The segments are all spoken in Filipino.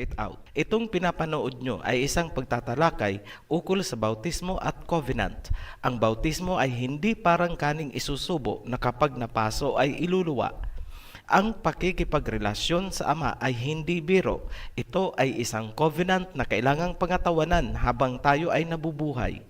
it out. Itong pinapanood nyo ay isang pagtatalakay ukol sa bautismo at covenant. Ang bautismo ay hindi parang kaning isusubo na kapag napaso ay iluluwa. Ang pakikipagrelasyon sa Ama ay hindi biro. Ito ay isang covenant na kailangang pangatawanan habang tayo ay nabubuhay.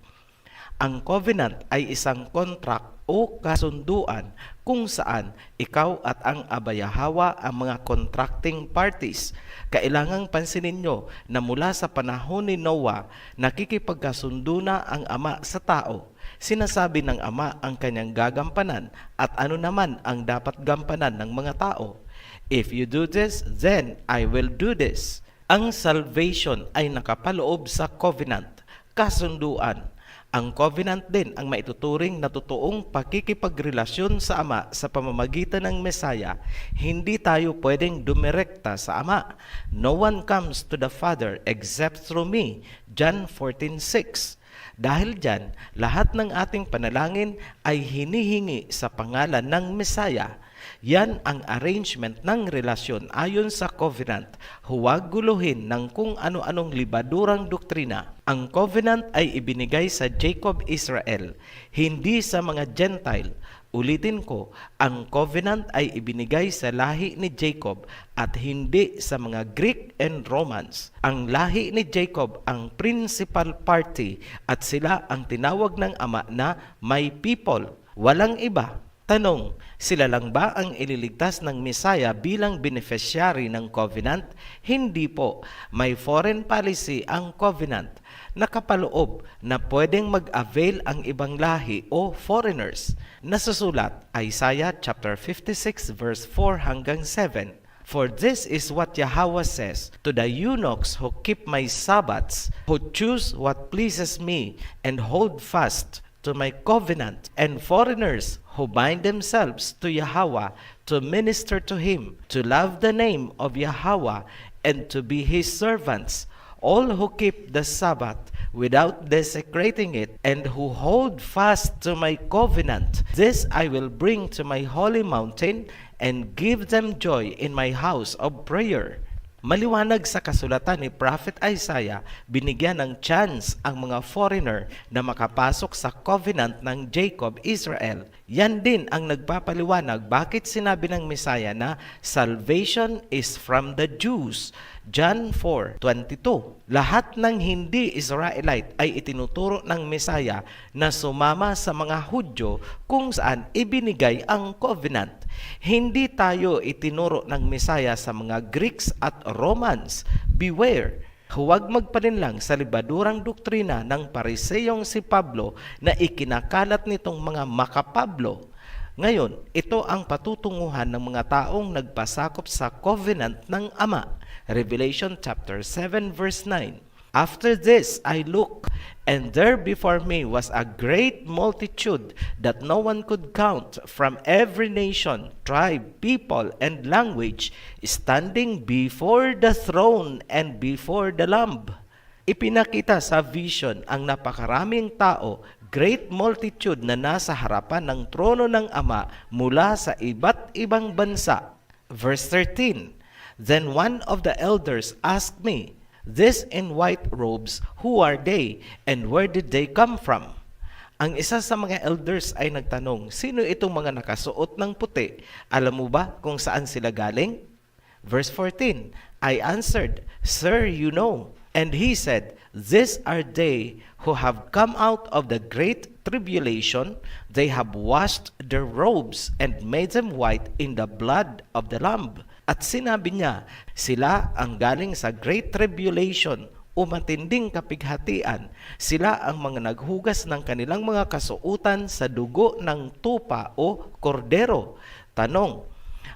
Ang covenant ay isang contract o kasunduan kung saan ikaw at ang abayahawa ang mga contracting parties. Kailangang pansinin nyo na mula sa panahon ni Noah, nakikipagkasundo na ang Ama sa tao. Sinasabi ng Ama ang kanyang gagampanan at ano naman ang dapat gampanan ng mga tao. If you do this, then I will do this. Ang salvation ay nakapaloob sa covenant, kasunduan. Ang covenant din ang maituturing na totoong pakikipagrelasyon sa Ama sa pamamagitan ng Mesaya. Hindi tayo pwedeng dumirekta sa Ama. No one comes to the Father except through me. John 14:6. Dahil dyan, lahat ng ating panalangin ay hinihingi sa pangalan ng Mesaya. Yan ang arrangement ng relasyon ayon sa covenant. Huwag guluhin ng kung ano-anong libadurang doktrina. Ang covenant ay ibinigay sa Jacob Israel, hindi sa mga Gentile. Ulitin ko, ang covenant ay ibinigay sa lahi ni Jacob at hindi sa mga Greek and Romans. Ang lahi ni Jacob ang principal party at sila ang tinawag ng Ama na my people. Walang iba. Tanong, sila lang ba ang ililigtas ng Mesaya bilang beneficiary ng covenant? Hindi po. May foreign policy ang covenant. Nakapaloob na pwedeng mag-avail ang ibang lahi o foreigners. Nasusulat, Isaiah chapter 56 verse 4 hanggang 7. For this is what Yahweh says to the eunuchs who keep my Sabbaths, who choose what pleases me and hold fast to my covenant, and foreigners who bind themselves to Yahweh to minister to Him, to love the name of Yahweh, and to be His servants. All who keep the Sabbath without desecrating it, and who hold fast to my covenant, this I will bring to my holy mountain, and give them joy in my house of prayer. Maliwanag sa kasulatan ni Prophet Isaiah, binigyan ng chance ang mga foreigner na makapasok sa covenant ng Jacob, Israel. Yan din ang nagpapaliwanag bakit sinabi ng Messiah na salvation is from the Jews. John 4:22. Lahat ng hindi Israelite ay itinuturo ng Messiah na sumama sa mga Hudyo kung saan ibinigay ang covenant. Hindi tayo itinuro ng Messiah sa mga Greeks at Romans. Beware! Huwag magpalinlang sa libadurang doktrina ng Pariseyong si Pablo na ikinakalat nitong mga makapablo. Ngayon, ito ang patutunguhan ng mga taong nagpasakop sa covenant ng Ama. Revelation chapter 7 verse 9. After this I looked, and there before me was a great multitude that no one could count, from every nation, tribe, people, and language, standing before the throne and before the Lamb. Ipinakita sa vision ang napakaraming tao, great multitude na nasa harapan ng trono ng Ama mula sa iba't ibang bansa. Verse 13. Then one of the elders asked me, "This in white robes, who are they, and where did they come from?" Ang isa sa mga elders ay nagtanong, sino itong mga nakasuot ng puti? Alam mo ba kung saan sila galing? Verse 14, I answered, "Sir, you know." And he said, "These are they who have come out of the great tribulation. They have washed their robes and made them white in the blood of the Lamb." At sinabi niya, sila ang galing sa great tribulation o matinding kapighatian. Sila ang mga naghugas ng kanilang mga kasuutan sa dugo ng tupa o kordero. Tanong,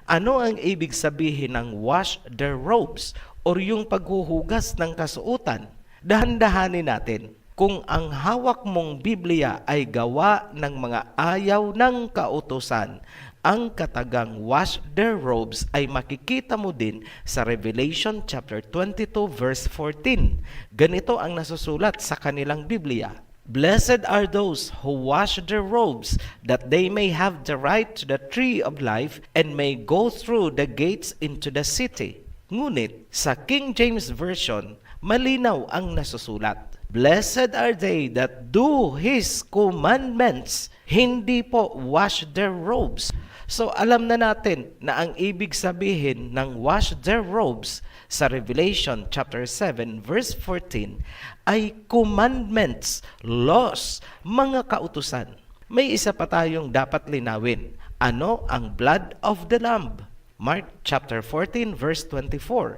ano ang ibig sabihin ng wash their robes o yung paghuhugas ng kasuutan? Dahan-dahanin natin. Kung ang hawak mong Biblia ay gawa ng mga ayaw ng kautusan, ang katagang wash their robes ay makikita mo din sa Revelation chapter 22 verse 14. Ganito ang nasusulat sa kanilang Biblia. Blessed are those who wash their robes, that they may have the right to the tree of life and may go through the gates into the city. Ngunit sa King James Version, malinaw ang nasusulat. Blessed are they that do His commandments, hindi po wash their robes. So alam na natin na ang ibig sabihin ng wash their robes sa Revelation chapter 7 verse 14 ay commandments, laws, mga kautusan. May isa pa tayong dapat linawin. Ano ang blood of the Lamb? Mark chapter 14 verse 24.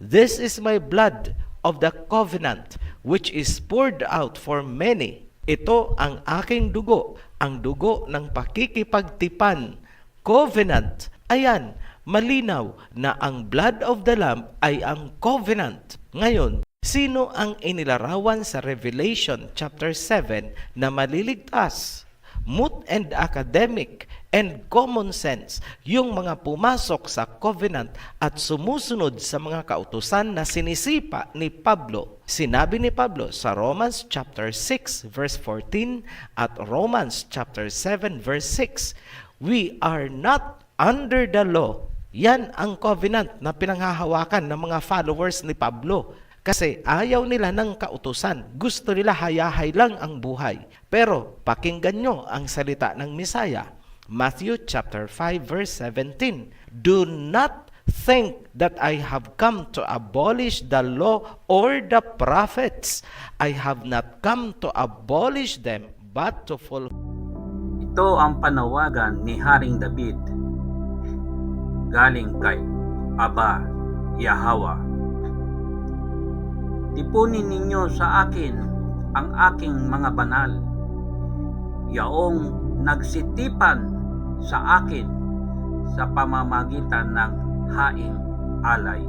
This is my blood of the covenant which is poured out for many. Ito ang aking dugo, ang dugo ng pakikipagtipan. Covenant. Ayan, malinaw na ang blood of the Lamb ay ang covenant. Ngayon, sino ang inilarawan sa Revelation chapter 7 na maliligtas? Moot and academic and common sense yung mga pumasok sa covenant at sumusunod sa mga kautusan na sinisipa ni Pablo. Sinabi ni Pablo sa Romans chapter 6 verse 14 at Romans chapter 7 verse 6, we are not under the law. Yan ang covenant na pinanghahawakan ng mga followers ni Pablo. Kasi ayaw nila ng kautusan. Gusto nila hayahay lang ang buhay. Pero pakinggan nyo ang salita ng Mesaya. Matthew chapter 5 verse 17. Do not think that I have come to abolish the law or the prophets. I have not come to abolish them, but to fulfill. Ito ang panawagan ni Haring David galing kay Aba Yahweh. Tipunin ninyo sa akin ang aking mga banal, yaong nagsitipan sa akin sa pamamagitan ng haing alay.